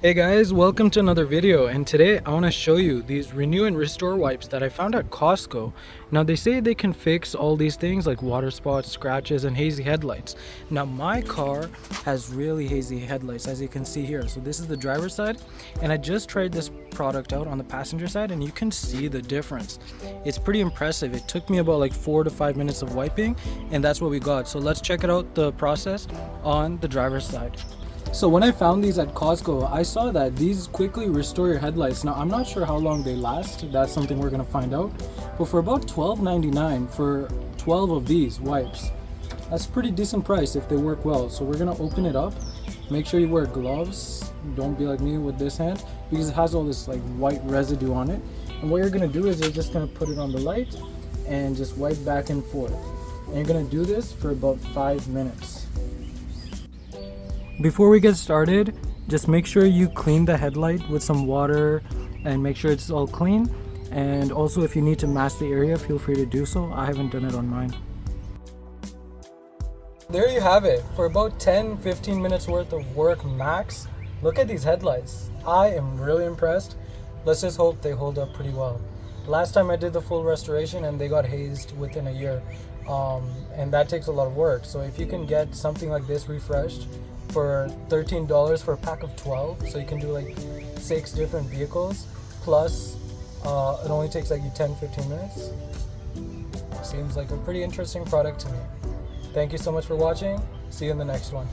Hey guys, welcome to another video, and today I want to show you these renew and restore wipes that I found at Costco. Now they say they can fix all these things like water spots, scratches, and hazy headlights. Now my car has really hazy headlights, as you can see here. So this is the driver's side, and I just tried this product out on the passenger side, and you can see the difference. It's pretty impressive. It took me about like 4 to 5 minutes of wiping, and that's what we got. So let's check it out, the process on the driver's side. So when I found these at Costco, I saw that these quickly restore your headlights. Now I'm not sure how long they last, that's something we're gonna find out. But for about $12.99 for 12 of these wipes, that's a pretty decent price if they work well. So we're gonna open it up. Make sure you wear gloves. Don't be like me with this hand, because it has all this like white residue on it. And what you're gonna do is you're just gonna put it on the light and just wipe back and forth. And you're gonna do this for about 5 minutes. Before we get started, just make sure you clean the headlight with some water and make sure it's all clean. And also, if you need to mask the area, feel free to do so. I haven't done it on mine. There you have it. For about 10-15 minutes worth of work max, look at these headlights. I am really impressed. Let's just hope they hold up pretty well. Last time I did the full restoration and they got hazed within a year. And that takes a lot of work. So if you can get something like this refreshed for $13 for a pack of 12, so you can do like 6 different vehicles, plus it only takes like you 10-15 minutes. Seems like a pretty interesting product to me. Thank you so much for watching. See you in the next one.